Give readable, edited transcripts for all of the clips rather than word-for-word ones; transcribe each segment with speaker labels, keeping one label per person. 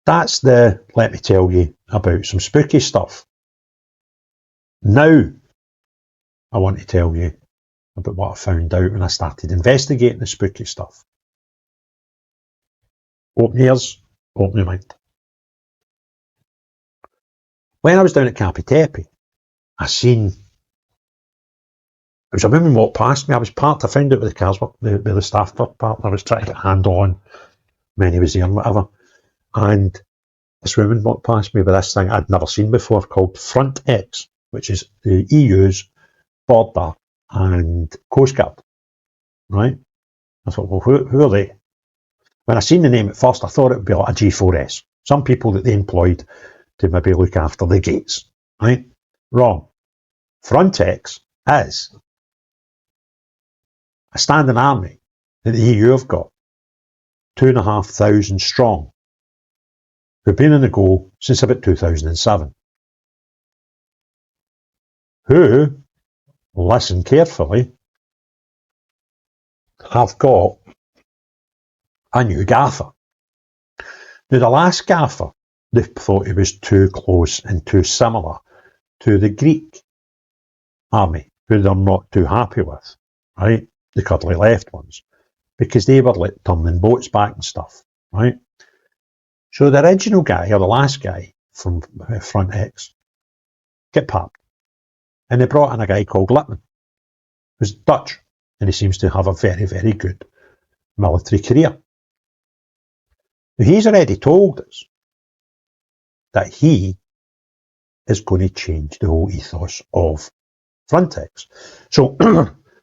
Speaker 1: That's the, let me tell you about some spooky stuff. Now, I want to tell you about what I found out when I started investigating the spooky stuff. Open ears, open your mind. When I was down at Cappy Tepe, I seen, there was a woman walked past me. I found out where the cars were, where the staff were parked. I was trying to get a handle on when he was there and whatever. And this woman walked past me with this thing I'd never seen before called Frontex, which is the EU's border and Coast Guard, right? I thought, well, who are they? When I seen the name at first, I thought it would be like a G4S. Some people that they employed to maybe look after the gates, right? Wrong. Frontex is a standing army that the EU have got, 2,500 strong, who've been on the go since about 2007. Who, listen carefully, have got a new gaffer. Now, the last gaffer, they thought he was too close and too similar to the Greek army, who they're not too happy with, right? The cuddly left ones, because they were like turning boats back and stuff, right? So the original guy, or the last guy from Frontex, get popped. And they brought in a guy called Lippman, who's Dutch, and he seems to have a very, very good military career. Now, he's already told us that he is going to change the whole ethos of Frontex. So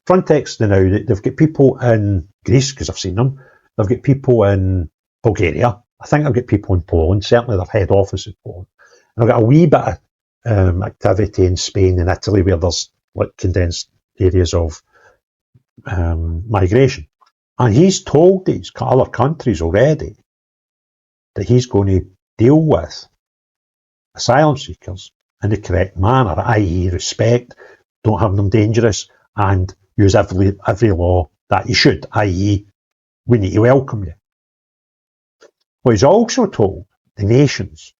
Speaker 1: Frontex, now, they've got people in Greece, because I've seen them. They've got people in Bulgaria. I think they've got people in Poland, certainly their head office in Poland. And they've got a wee bit of activity in Spain and Italy, where there's like condensed areas of migration. And he's told these other countries already that he's going to deal with asylum seekers in the correct manner, i.e. respect, don't have them dangerous, and use every law that you should, i.e. we need to welcome you. But he's also told the nations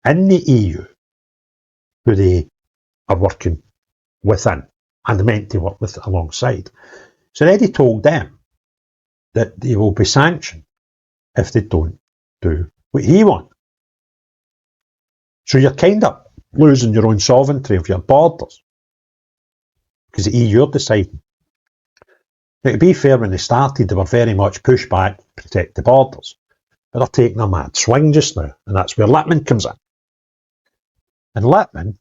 Speaker 1: in the EU who they are working within and meant to work with alongside. So already told them that they will be sanctioned if they don't do what he wants. So you're kind of losing your own sovereignty of your borders, because the EU are deciding. Now, to be fair, when they started, they were very much push back, protect the borders. But they're taking a mad swing just now, and that's where Lippman comes in. And Lippman,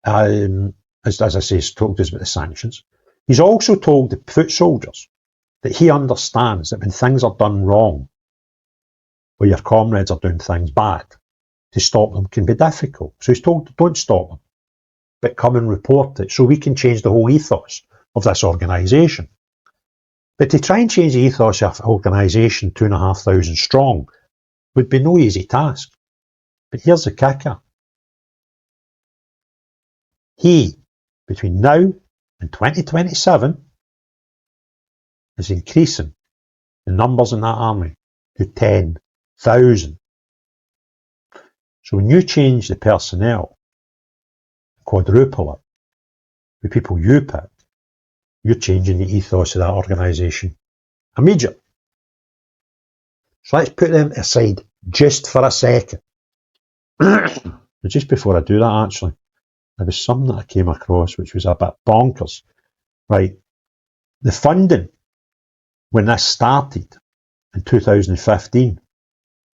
Speaker 1: as I say, has told us about the sanctions. He's also told the foot soldiers that he understands that when things are done wrong, or your comrades are doing things bad, to stop them can be difficult. So he's told, don't stop them, but come and report it, so we can change the whole ethos of this organisation. But to try and change the ethos of an organisation 2,500 strong would be no easy task. But here's the kicker. He, between now and 2027, is increasing the numbers in that army to 10,000. So when you change the personnel, quadruple it, with people you pick, you're changing the ethos of that organisation immediately. So let's put them aside just for a second. Just before I do that, actually, there was something that I came across which was a bit bonkers. Right, the funding when this started in 2015,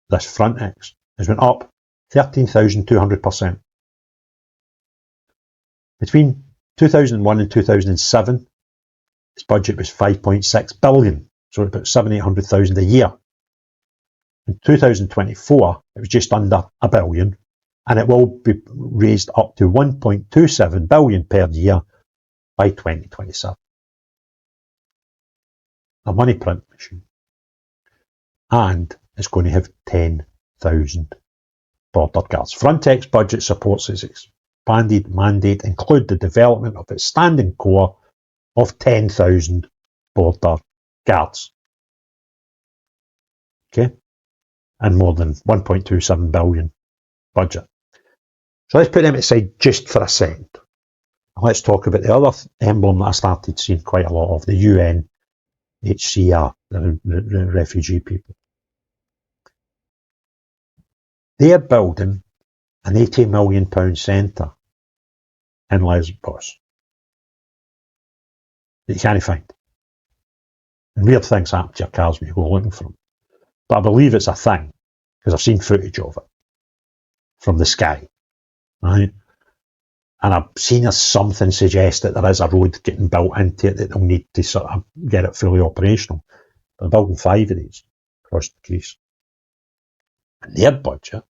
Speaker 1: this Frontex, has went up 13,200%. Between 2001 and 2007, its budget was 5.6 billion, so about 700,000 a year. In 2024, it was just under a billion, and it will be raised up to 1.27 billion per year by 2027. A money print machine. And it's going to have 10,000 border guards. Frontex budget supports its expanded mandate include the development of its standing corps of 10,000 border guards. Okay? and more than 1.27 billion budget. So let's put them aside just for a second. Let's talk about the other emblem that I started seeing quite a lot of, the UNHCR, the refugee people. They're building an £80 million centre in Lesbos that you can't find. And weird things happen to your cars when you go looking for them. But I believe it's a thing, because I've seen footage of it from the sky, right? And I've seen something suggest that there is a road getting built into it that they'll need to sort of get it fully operational. They're building 5 of these across Greece. And their budget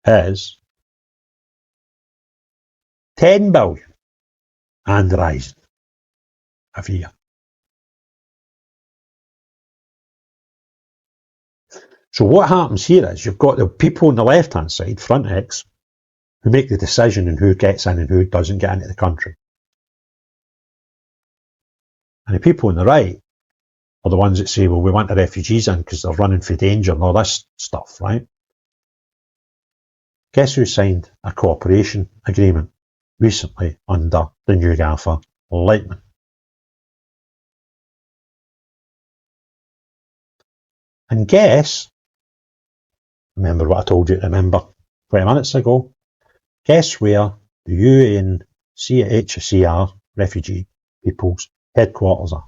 Speaker 1: is 10 billion and rising every year. So what happens here is you've got the people on the left-hand side, Frontex, who make the decision on who gets in and who doesn't get into the country. And the people on the right are the ones that say, well, we want the refugees in because they're running for danger and all this stuff, right? Guess who signed a cooperation agreement recently under the new gaffer, Lightman? And guess, remember what I told you to remember 20 minutes ago, guess where the UNHCR refugee people's headquarters are?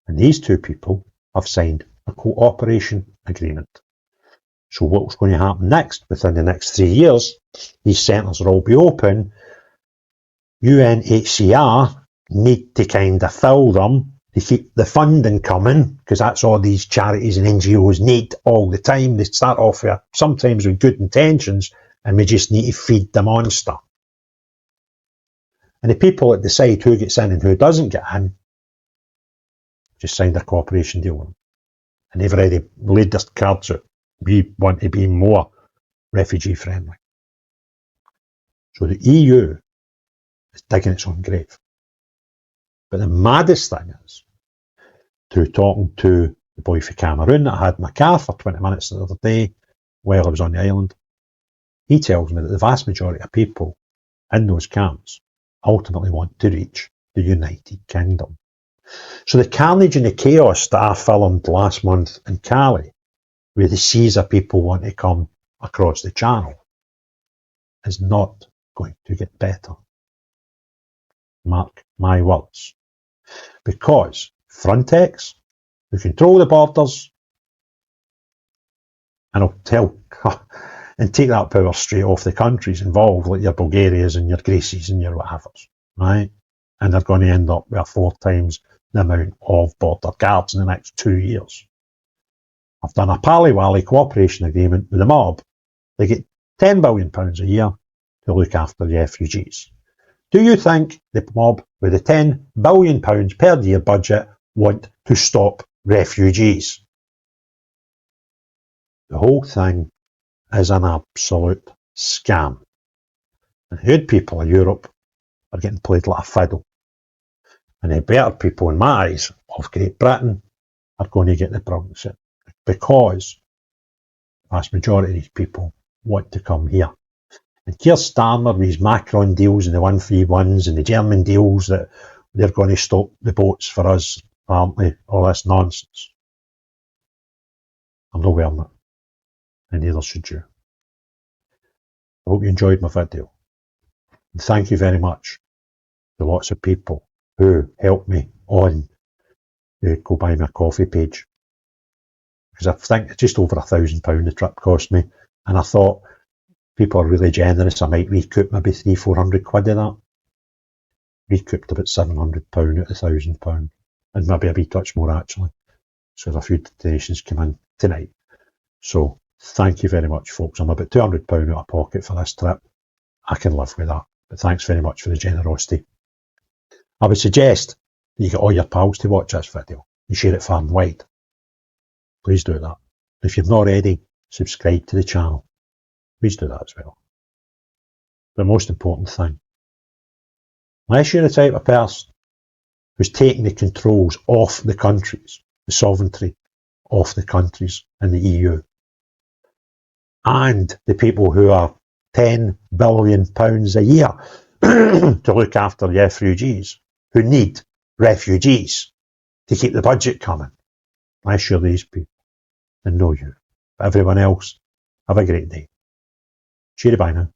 Speaker 1: And these two people have signed a cooperation agreement. So what's going to happen next? Within the next 3 years, these centres will all be open. UNHCR need to kind of fill them to keep the funding coming, because that's all these charities and NGOs need all the time. They start off with, sometimes with good intentions, and we just need to feed the monster. And the people that decide who gets in and who doesn't get in just signed a cooperation deal with them. And they've already laid their cards out. We want to be more refugee friendly. So the EU is digging its own grave. But the maddest thing is, through talking to the boy from Cameroon that I had in my car for 20 minutes the other day while I was on the island, he tells me that the vast majority of people in those camps ultimately want to reach the United Kingdom. So the carnage and the chaos that I filmed last month in Cali, where the seas of people want to come across the channel, is not going to get better. Mark my words. Because Frontex, who control the borders, and I'll tell, and take that power straight off the countries involved, like your Bulgarias and your Greces and your whatevers, right? And they're going to end up with 4 times the amount of border guards in the next 2 years. I've done a pally-wally cooperation agreement with the mob. They get £10 billion a year to look after the refugees. Do you think the mob with a £10 billion per year budget want to stop refugees? The whole thing is an absolute scam. And the good people of Europe are getting played like a fiddle. And the better people, in my eyes, of Great Britain are going to get the brunt of it. Because the vast majority of these people want to come here. And Keir Starmer with his Macron deals and the 131s and the German deals that they're going to stop the boats for us, aren't they? All this nonsense. I'm not wearing it. And neither should you. I hope you enjoyed my video. And thank you very much to lots of people who helped me on the Go Buy Me a Coffee page. Because I think it's just over £1,000 the trip cost me. And I thought, people are really generous. I might recoup maybe £300-400 of that. Recouped about £700 out of £1,000, and maybe a wee touch more actually. So a few donations came in tonight. So thank you very much, folks. I'm about £200 out of pocket for this trip. I can live with that. But thanks very much for the generosity. I would suggest that you get all your pals to watch this video and share it far and wide. Please do that. If you've not already, subscribe to the channel. Please do that as well. The most important thing, Unless you're the type of person who's taking the controls off the countries, the sovereignty off the countries in the EU, and the people who are £10 billion a year to look after the refugees, who need refugees to keep the budget coming. Unless you're these people, and know you. But everyone else, have a great day. Cheery bye now.